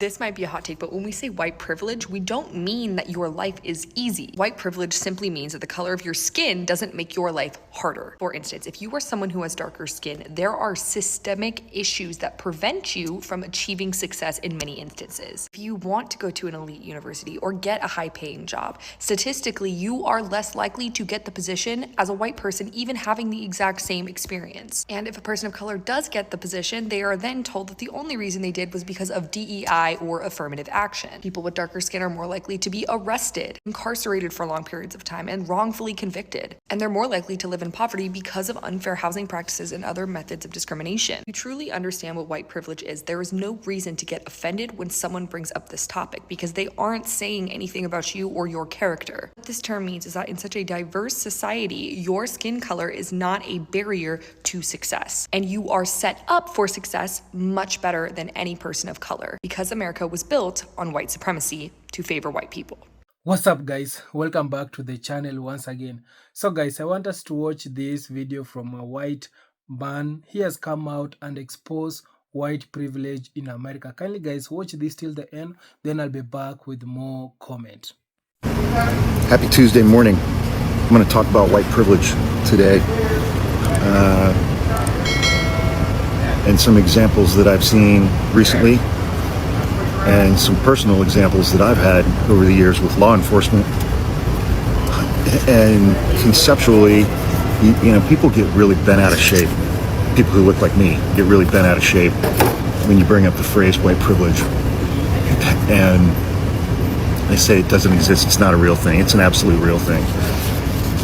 This might be a hot take, but when we say white privilege, we don't mean that your life is easy. White privilege simply means that the color of your skin doesn't make your life harder. For instance, if you are someone who has darker skin, there are systemic issues that prevent you from achieving success in many instances. If you want to go to an elite university or get a high-paying job, statistically, you are less likely to get the position as a white person, even having the exact same experience. And if a person of color does get the position, they are then told that the only reason they did was because of DEI or affirmative action. People with darker skin are more likely to be arrested, incarcerated for long periods of time, and wrongfully convicted. And they're more likely to live in poverty because of unfair housing practices and other methods of discrimination. If you truly understand what white privilege is, there is no reason to get offended when someone brings up this topic because they aren't saying anything about you or your character. What this term means is that in such a diverse society, your skin color is not a barrier to success, and you are set up for success much better than any person of color because America was built on white supremacy to favor white people. What's up, guys? Welcome back to the channel once again. So guys, I want us to watch this video from a white man. He has come out and exposed white privilege in America. Kindly guys, watch this till the end, then I'll be back with more comment. Happy Tuesday morning. I'm going to talk about white privilege today and some examples that I've seen recently and some personal examples that I've had over the years with law enforcement. And conceptually, you know, people get really bent out of shape. People who look like me get really bent out of shape when you bring up the phrase white privilege. And they say it doesn't exist, it's not a real thing. It's an absolute real thing.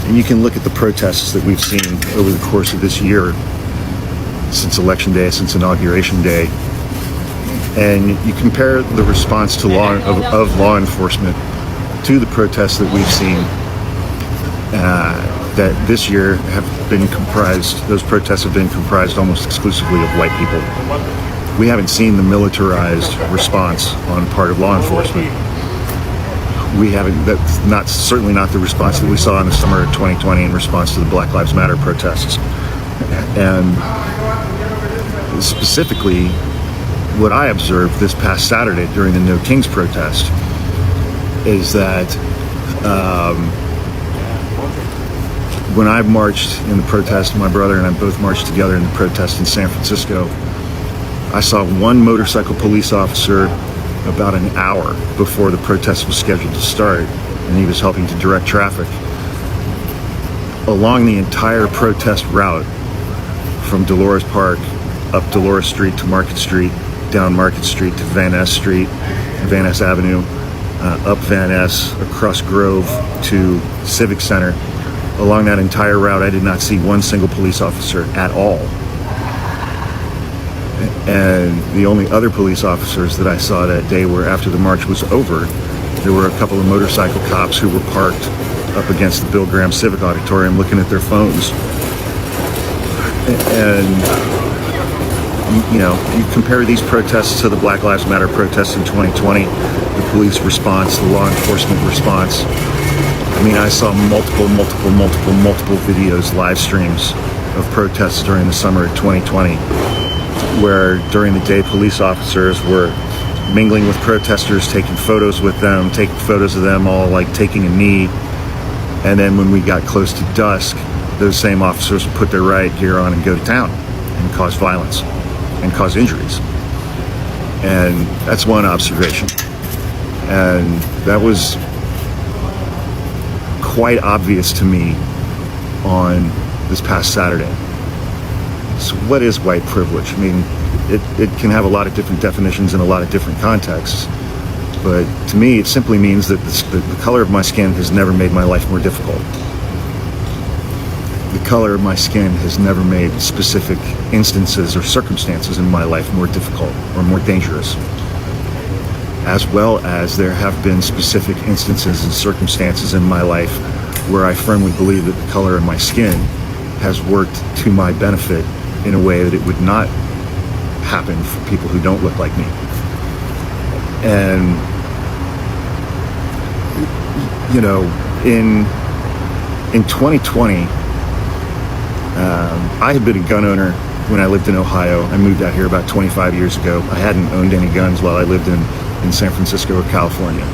And you can look at the protests that we've seen over the course of this year, since Election Day, since Inauguration Day, and you compare the response to law enforcement to the protests that we've seen that this year have been comprised, those protests have been comprised almost exclusively of white people. We haven't seen the militarized response on part of law enforcement. We haven't, that's certainly not the response that we saw in the summer of 2020 in response to the Black Lives Matter protests. And specifically, what I observed this past Saturday during the No Kings protest is that when I marched in the protest, my brother and I both marched together in the protest in San Francisco, I saw one motorcycle police officer about an hour before the protest was scheduled to start, and he was helping to direct traffic along the entire protest route from Dolores Park up Dolores Street to Market Street, down Market Street to Van Ness Street, Van Ness Avenue, up Van Ness, across Grove to Civic Center. Along that entire route, I did not see one single police officer at all. And the only other police officers that I saw that day were after the march was over. There were a couple of motorcycle cops who were parked up against the Bill Graham Civic Auditorium looking at their phones. And you know, you compare these protests to the Black Lives Matter protests in 2020, the police response, the law enforcement response. I mean, I saw multiple videos, live streams of protests during the summer of 2020, where during the day police officers were mingling with protesters, taking photos with them, taking photos of them all like taking a knee. And then when we got close to dusk, those same officers would put their riot gear on and go to town and cause violence and cause injuries. And that's one observation. And that was quite obvious to me on this past Saturday. So what is white privilege? I mean, it can have a lot of different definitions in a lot of different contexts, but to me it simply means that the color of my skin has never made my life more difficult. The color of my skin has never made specific instances or circumstances in my life more difficult or more dangerous. As well as there have been specific instances and circumstances in my life where I firmly believe that the color of my skin has worked to my benefit in a way that it would not happen for people who don't look like me. And, you know, in 2020, I had been a gun owner when I lived in Ohio. I moved out here about 25 years ago. I hadn't owned any guns while I lived in in San Francisco or California.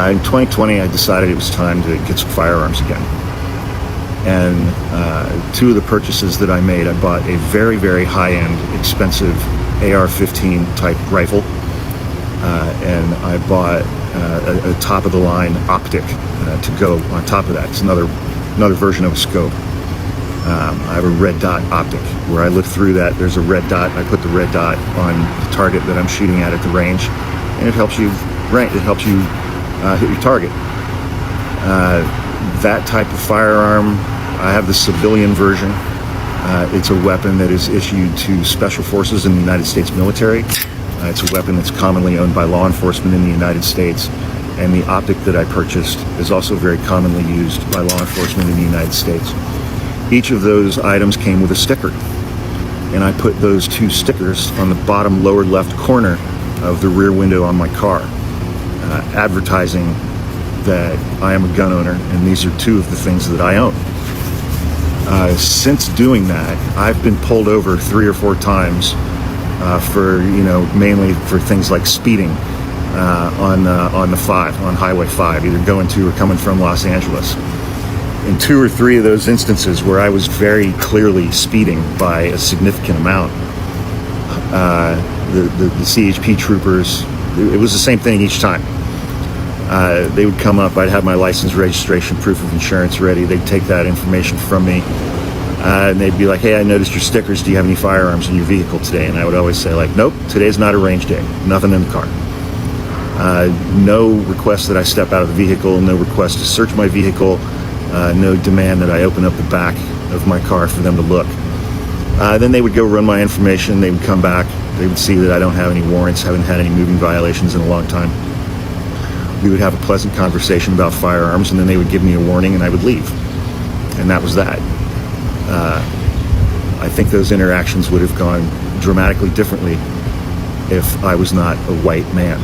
In 2020, I decided it was time to get some firearms again. And two of the purchases that I made, I bought a very, very high-end, expensive AR-15 type rifle, and I bought a top-of-the-line optic to go on top of that. It's another version of a scope. I have a red dot optic where I look through that. There's a red dot. I put the red dot on the target that I'm shooting at the range, and it helps you hit your target. That type of firearm, I have the civilian version. It's a weapon that is issued to special forces in the United States military. It's a weapon that's commonly owned by law enforcement in the United States. And the optic that I purchased is also very commonly used by law enforcement in the United States. Each of those items came with a sticker. And I put those two stickers on the bottom lower left corner of the rear window on my car, advertising that I am a gun owner, and these are two of the things that I own. Since doing that, I've been pulled over 3 or 4 times for, mainly for things like speeding on Highway 5, either going to or coming from Los Angeles. In 2 or 3 of those instances where I was very clearly speeding by a significant amount, the CHP troopers, it was the same thing each time. They would come up, I'd have my license, registration, proof of insurance ready. They'd take that information from me, and they'd be like, hey, I noticed your stickers. Do you have any firearms in your vehicle today? And I would always say, like, nope, today's not a range day. Nothing in the car. No request that I step out of the vehicle, no request to search my vehicle, no demand that I open up the back of my car for them to look. Then they would go run my information. They would come back. They would see that I don't have any warrants, haven't had any moving violations in a long time. We would have a pleasant conversation about firearms, and then they would give me a warning, and I would leave. And that was that. I think those interactions would have gone dramatically differently if I was not a white man.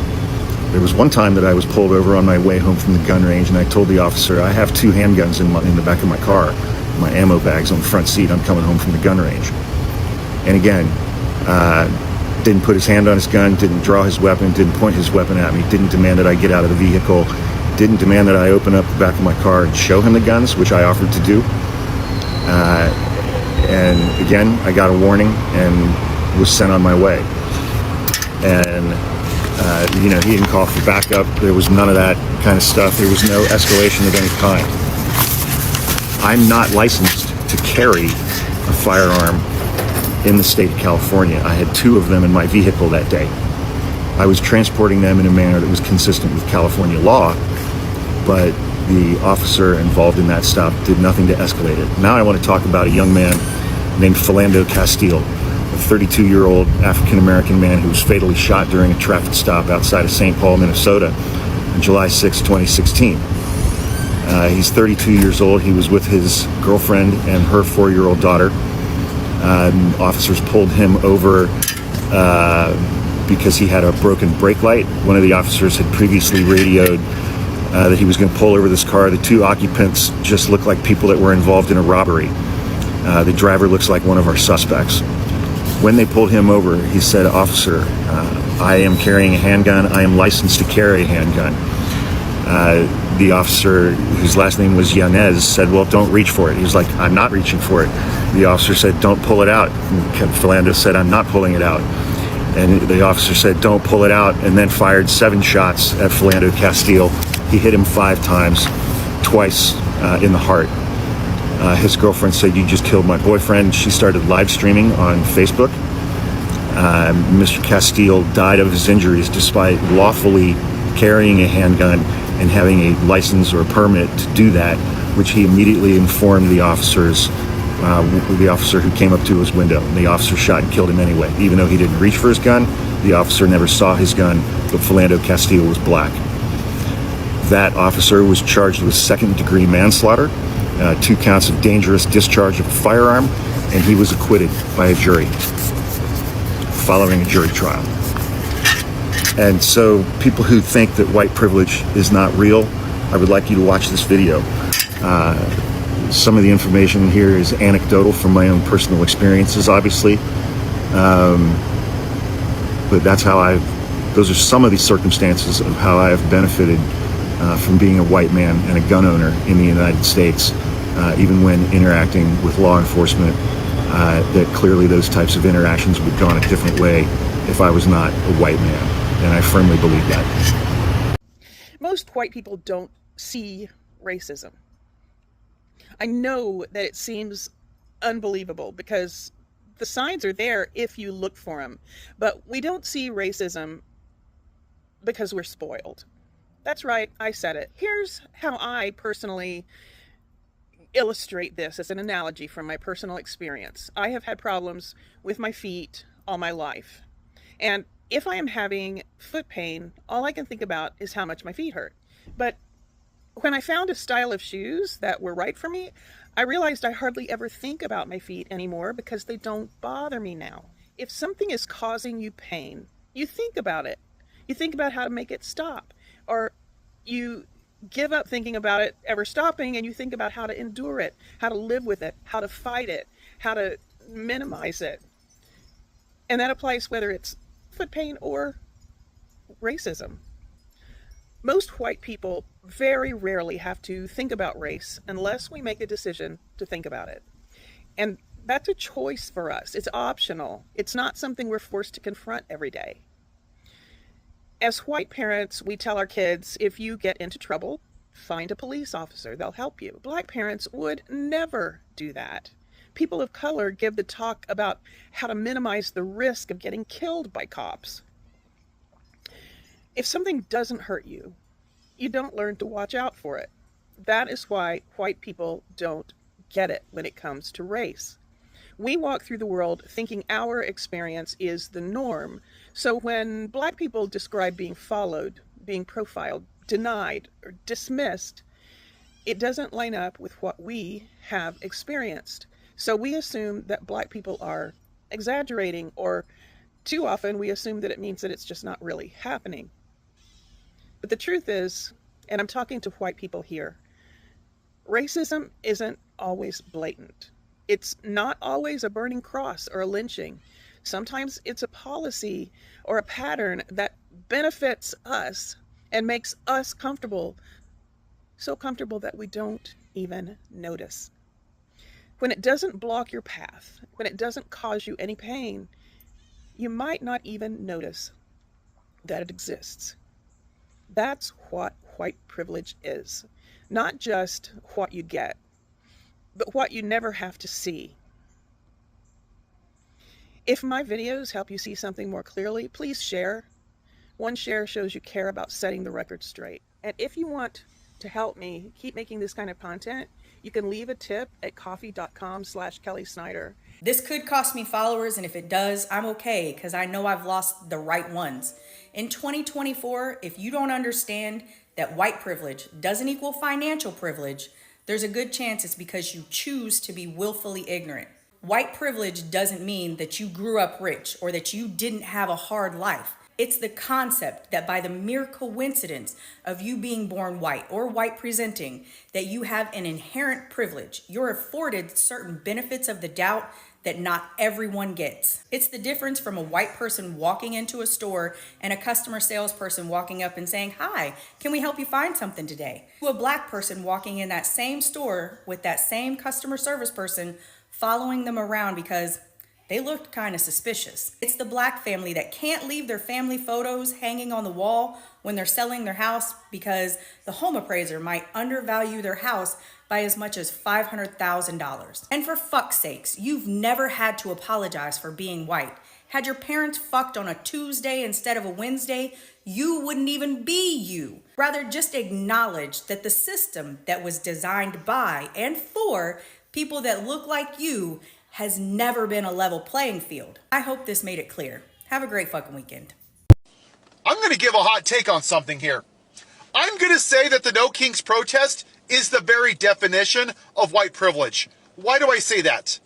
There was one time that I was pulled over on my way home from the gun range, and I told the officer, I have 2 handguns in the back of my car, my ammo bags on the front seat. I'm coming home from the gun range. And again, didn't put his hand on his gun, didn't draw his weapon, didn't point his weapon at me, didn't demand that I get out of the vehicle, didn't demand that I open up the back of my car and show him the guns, which I offered to do. And again, I got a warning and was sent on my way. And he didn't call for backup. There was none of that kind of stuff. There was no escalation of any kind. I'm not licensed to carry a firearm in the state of California. I had 2 of them in my vehicle that day. I was transporting them in a manner that was consistent with California law, but the officer involved in that stop did nothing to escalate it. Now I want to talk about a young man named Philando Castile, a 32-year-old African-American man who was fatally shot during a traffic stop outside of St. Paul, Minnesota on July 6, 2016. He's 32 years old. He was with his girlfriend and her 4-year-old daughter. Officers pulled him over because he had a broken brake light. One of the officers had previously radioed that he was going to pull over this car. The 2 occupants just looked like people that were involved in a robbery. The driver looks like one of our suspects. When they pulled him over, he said, officer, I am carrying a handgun. I am licensed to carry a handgun. The officer, whose last name was Yanez, said, well, don't reach for it. He was like, I'm not reaching for it. The officer said, don't pull it out. And Philando said, I'm not pulling it out. And the officer said, don't pull it out, and then fired 7 shots at Philando Castile. He hit him 5 times, twice in the heart. His girlfriend said, you just killed my boyfriend. She started live streaming on Facebook. Mr. Castile died of his injuries despite lawfully carrying a handgun and having a license or a permit to do that, which he immediately informed the officers, the officer who came up to his window. And the officer shot and killed him anyway. Even though he didn't reach for his gun, the officer never saw his gun, but Philando Castile was black. That officer was charged with 2nd-degree manslaughter, 2 counts of dangerous discharge of a firearm, and he was acquitted by a jury following a jury trial. And so people who think that white privilege is not real, I would like you to watch this video. Some of the information here is anecdotal from my own personal experiences, obviously, but that's how Those are some of the circumstances of how I have benefited from being a white man and a gun owner in the United States, even when interacting with law enforcement, that clearly those types of interactions would go on a different way if I was not a white man, and I firmly believe that. Most white people don't see racism. I know that it seems unbelievable because the signs are there if you look for them, but we don't see racism because we're spoiled. That's right, I said it. Here's how I personally illustrate this as an analogy from my personal experience. I have had problems with my feet all my life. And if I am having foot pain, all I can think about is how much my feet hurt. But when I found a style of shoes that were right for me, I realized I hardly ever think about my feet anymore because they don't bother me now. If something is causing you pain, you think about it. You think about how to make it stop. Or you give up thinking about it ever stopping and you think about how to endure it, how to live with it, how to fight it, how to minimize it. And that applies whether it's foot pain or racism. Most white people very rarely have to think about race unless we make a decision to think about it. And that's a choice for us. It's optional. It's not something we're forced to confront every day. As white parents, we tell our kids, if you get into trouble, find a police officer. They'll help you. Black parents would never do that. People of color give the talk about how to minimize the risk of getting killed by cops. If something doesn't hurt you, you don't learn to watch out for it. That is why white people don't get it when it comes to race. We walk through the world thinking our experience is the norm. So when Black people describe being followed, being profiled, denied, or dismissed, it doesn't line up with what we have experienced. So we assume that Black people are exaggerating, or too often we assume that it means that it's just not really happening. But the truth is, and I'm talking to white people here, racism isn't always blatant. It's not always a burning cross or a lynching. Sometimes it's a policy or a pattern that benefits us and makes us comfortable, so comfortable that we don't even notice. When it doesn't block your path, when it doesn't cause you any pain, you might not even notice that it exists. That's what white privilege is. Not just what you get, but what you never have to see. If my videos help you see something more clearly, please share. One share shows you care about setting the record straight. And if you want to help me keep making this kind of content, you can leave a tip at coffee.com/Kelly Snyder. This could cost me followers, and if it does, I'm okay, because I know I've lost the right ones. In 2024, if you don't understand that white privilege doesn't equal financial privilege, there's a good chance it's because you choose to be willfully ignorant. White privilege doesn't mean that you grew up rich or that you didn't have a hard life. It's the concept that by the mere coincidence of you being born white or white presenting, that you have an inherent privilege. You're afforded certain benefits of the doubt that not everyone gets. It's the difference from a white person walking into a store and a customer salesperson walking up and saying, "Hi, can we help you find something today?" To a black person walking in that same store with that same customer service person following them around because they looked kind of suspicious. It's the black family that can't leave their family photos hanging on the wall when they're selling their house because the home appraiser might undervalue their house by as much as $500,000. And for fuck's sakes, you've never had to apologize for being white. Had your parents fucked on a Tuesday instead of a Wednesday, you wouldn't even be you. Rather, just acknowledge that the system that was designed by and for people that look like you has never been a level playing field. I hope this made it clear. Have a great fucking weekend. I'm going to give a hot take on something here. I'm going to say that the No Kings protest is the very definition of white privilege. Why do I say that?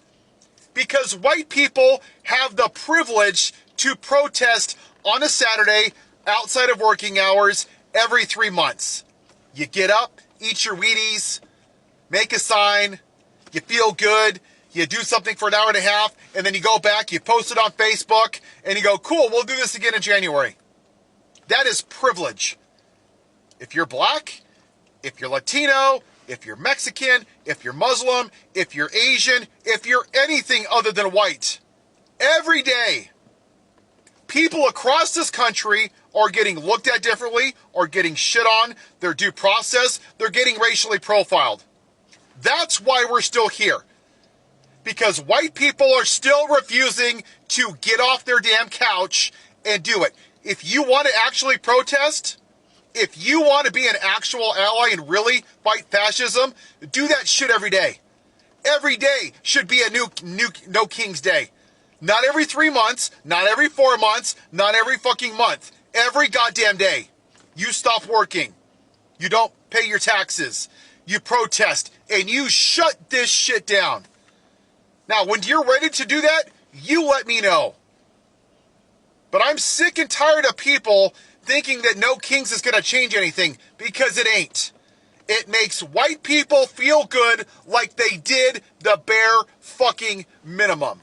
Because white people have the privilege to protest on a Saturday outside of working hours every 3 months. You get up, eat your Wheaties, make a sign, you feel good, you do something for an hour and a half, and then you go back, you post it on Facebook, and you go, cool, we'll do this again in January. That is privilege. If you're black, if you're Latino, if you're Mexican, if you're Muslim, if you're Asian, if you're anything other than white, every day, people across this country are getting looked at differently, or getting shit on, their due process, they're getting racially profiled. That's why we're still here. Because white people are still refusing to get off their damn couch and do it. If you want to actually protest, if you want to be an actual ally and really fight fascism, do that shit every day. Every day should be a new No King's Day. Not every 3 months, not every 4 months, not every fucking month. Every goddamn day. You stop working. You don't pay your taxes. You protest. And you shut this shit down. Now, when you're ready to do that, you let me know. But I'm sick and tired of people thinking that No Kings is going to change anything, because it ain't. It makes white people feel good like they did the bare fucking minimum.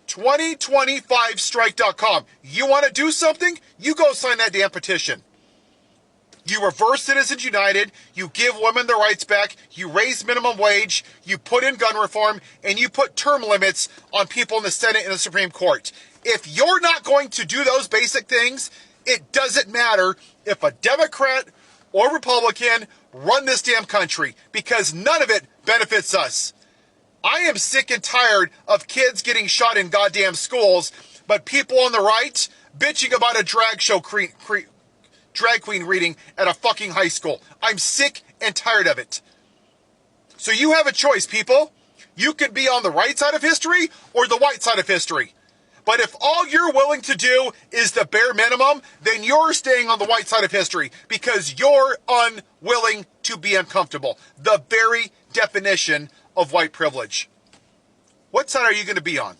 2025strike.com. You want to do something? You go sign that damn petition. You reverse Citizens United, you give women their rights back, you raise minimum wage, you put in gun reform, and you put term limits on people in the Senate and the Supreme Court. If you're not going to do those basic things, it doesn't matter if a Democrat or Republican run this damn country, because none of it benefits us. I am sick and tired of kids getting shot in goddamn schools, but people on the right bitching about a drag queen reading at a fucking high school. I'm sick and tired of it. So you have a choice, people. You could be on the right side of history or the white side of history. But if all you're willing to do is the bare minimum, then you're staying on the white side of history, because you're unwilling to be uncomfortable. The very definition of white privilege. What side are you going to be on?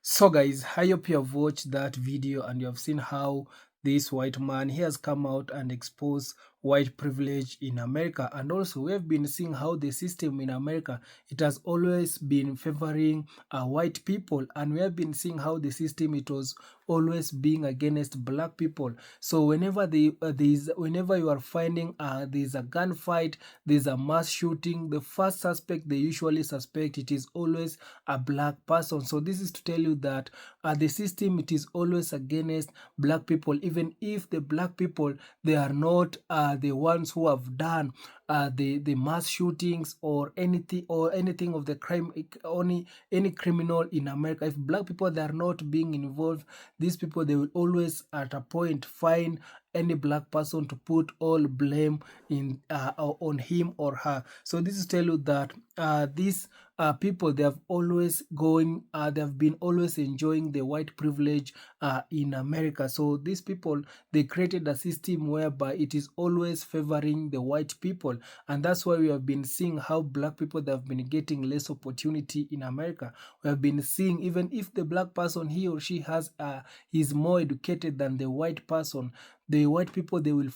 So guys, I hope you have watched that video and you have seen how this white man, he has come out and exposed white privilege in America. And also we have been seeing how the system in America, it has always been favoring white people, and we have been seeing how the system, it was always being against black people. So whenever whenever you are finding there's a gunfight, there's a mass shooting, the first suspect they usually suspect, it is always a black person. So this is to tell you that the system, it is always against black people, even if the black people, they are not the ones who have done the mass shootings or anything of the crime, only any criminal in America. If black people, they are not being involved, these people, they will always at a point find any black person to put all blame in on him or her. So this is tell you that these people, they have always they have been always enjoying the white privilege in America. So these people, they created a system whereby it is always favoring the white people, and that's why we have been seeing how black people, they have been getting less opportunity in America. We have been seeing, even if the black person, he or she has is more educated than the white person, the white people, they will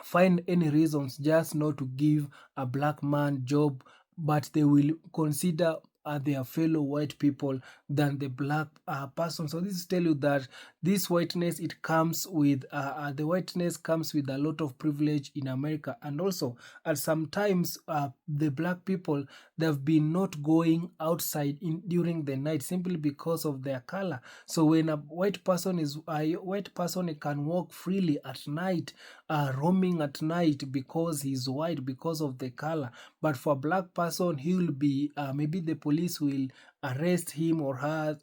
find any reasons just not to give a black man job, but they will consider their fellow white people than the black person. So this is tell you that this whiteness, it comes with the whiteness comes with a lot of privilege in America. And also at sometimes the black people, they've been not going outside during the night simply because of their color. So when a white person it can walk freely at night, roaming at night, because he's white, because of the color. But for a black person, he will be maybe the police will arrest him or her.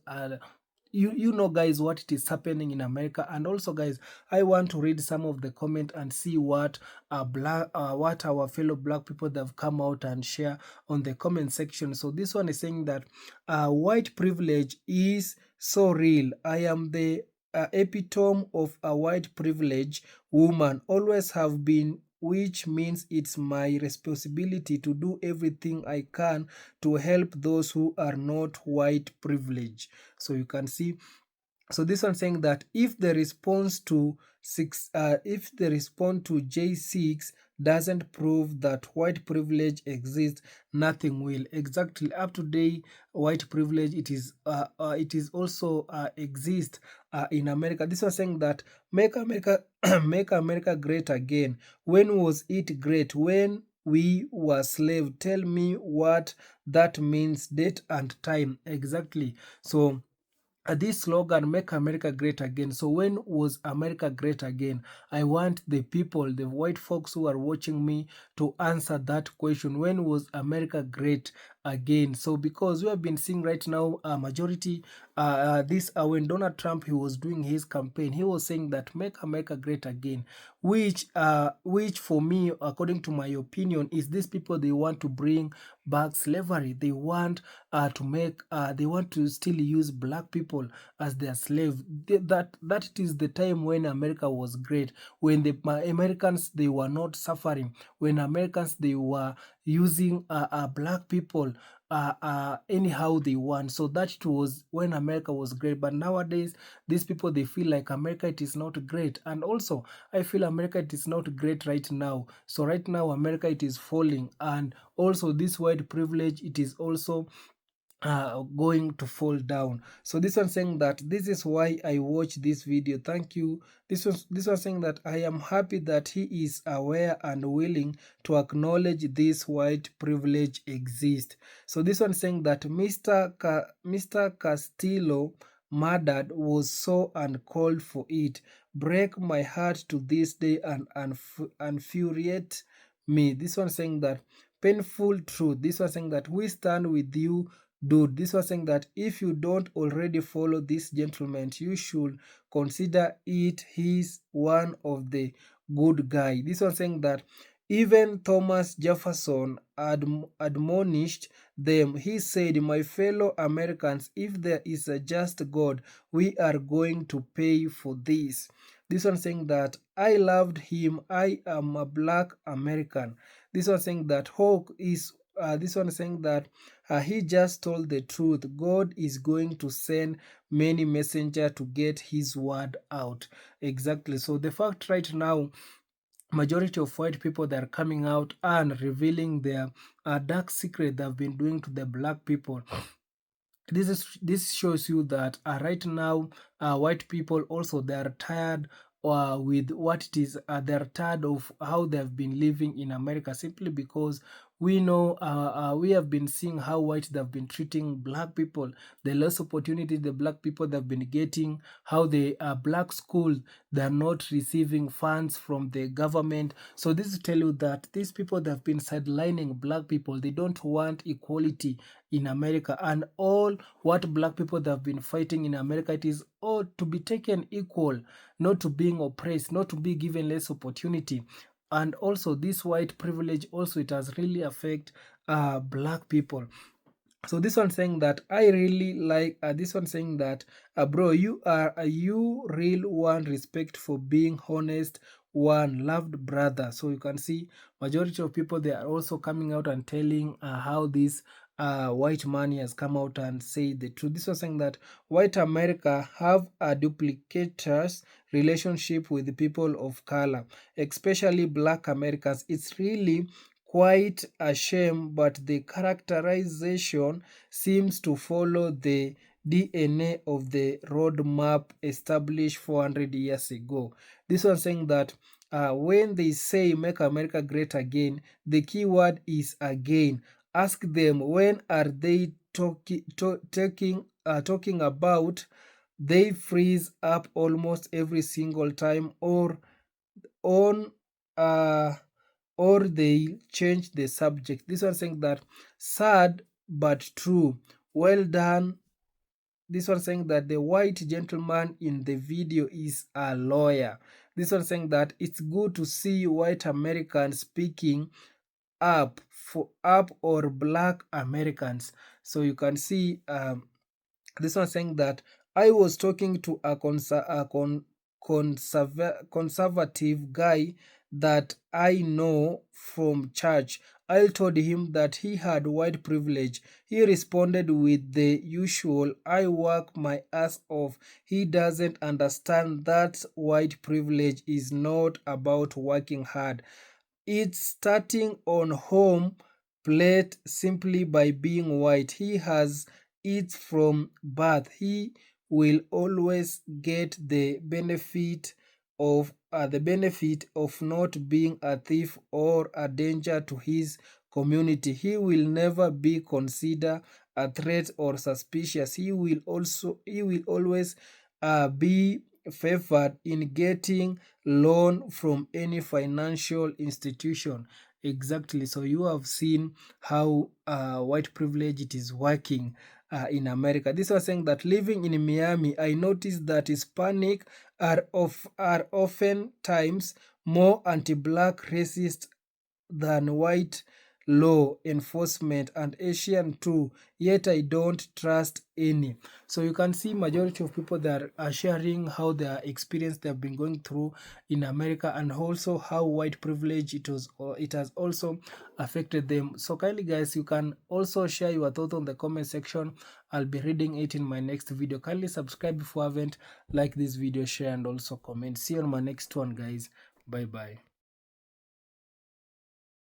You know guys, what it is happening in America. And also guys, I want to read some of the comment and see what what our fellow black people that have come out and share on the comment section. So this one is saying that white privilege is so real. I am the epitome of a white privilege woman, always have been, which means it's my responsibility to do everything I can to help those who are not white privilege. So you can see So this one saying that if the response to J6 doesn't prove that white privilege exists, nothing will. Exactly. Up to date, white privilege it is also exist in America. This was saying that make America make America great again. When was it great? When we were slave. Tell me what that means, date and time. Exactly. So this slogan, make America great again. So when was America great again? I want the people, the white folks who are watching me, to answer that question. When was America great again? So because we have been seeing right now a majority this when Donald Trump, he was doing his campaign, he was saying that make America great again, which for me, according to my opinion, is these people, they want to bring back slavery. They want they want to still use black people as their slave. That it is the time when America was great, when the Americans, they were not suffering, when Americans, they were using black people anyhow they want. So that it was when America was great. But nowadays, these people, they feel like America, it is not great. And also, I feel America, it is not great right now. So right now, America, it is falling. And also this white privilege, it is also going to fall down. So this one saying that this is why I watch this video. Thank you. This was saying that I am happy that he is aware and willing to acknowledge this white privilege exists. So this one saying that Mr. Castillo murdered was so uncalled for. It break my heart to this day and infuriate me. This one saying that painful truth. This one saying that we stand with you, dude. This was saying that if you don't already follow this gentleman, you should consider it. He's one of the good guy. This was saying that even Thomas Jefferson admonished them. He said, my fellow Americans, if there is a just God, we are going to pay for this. This one saying that I loved him. I am a black American. This one saying that Hawk is this one saying that he just told the truth. God is going to send many messengers to get his word out. Exactly. So the fact right now, majority of white people that are coming out and revealing their dark secret they've been doing to the black people, this shows you that right now white people also, they are tired with what it is. They're tired of how they've been living in America, simply because we know we have been seeing how white they've been treating black people, the less opportunity the black people they've been getting, how the black schools, they're not receiving funds from the government. So this tell you that these people that have been sidelining black people, they don't want equality in America. And all what black people that have been fighting in America, it is all to be taken equal, not to being oppressed, not to be given less opportunity. And also this white privilege also, it has really affect black people. So this one saying that I really like this one saying that bro, you real one, respect for being honest, one loved brother. So you can see majority of people, they are also coming out and telling how this white man has come out and say the truth. This was saying that white America have a duplicitous relationship with the people of color, especially black Americans. It's really quite a shame, but the characterization seems to follow the DNA of the roadmap established 400 years ago. This one saying that when they say make America great again, the key word is again. Ask them, when are they talking about? They freeze up almost every single time, or on or they change the subject. This one saying that sad but true. Well done. This one saying that the white gentleman in the video is a lawyer. This one saying that it's good to see white Americans speaking up or black Americans. So you can see this one saying that I was talking to a conservative guy that I know from church. I told him that he had white privilege. He responded with the usual, I work my ass off. He doesn't understand that white privilege is not about working hard. It's starting on home plate simply by being white. He has it from birth. He will always get the benefit of not being a thief or a danger to his community. He will never be considered a threat or suspicious. He will always be favored in getting loan from any financial institution. Exactly. So you have seen how white privilege it is working in America. This was saying that living in Miami, I noticed that Hispanic are often times more anti-black racist than white law enforcement, and Asian too, yet I don't trust any. So you can see majority of people that are sharing how their experience they have been going through in America, and also how white privilege it has also affected them. So kindly guys, you can also share your thoughts on the comment section. I'll be reading it in my next video. Kindly subscribe if you haven't, like this video, share, and also comment. See you on my next one guys. Bye bye.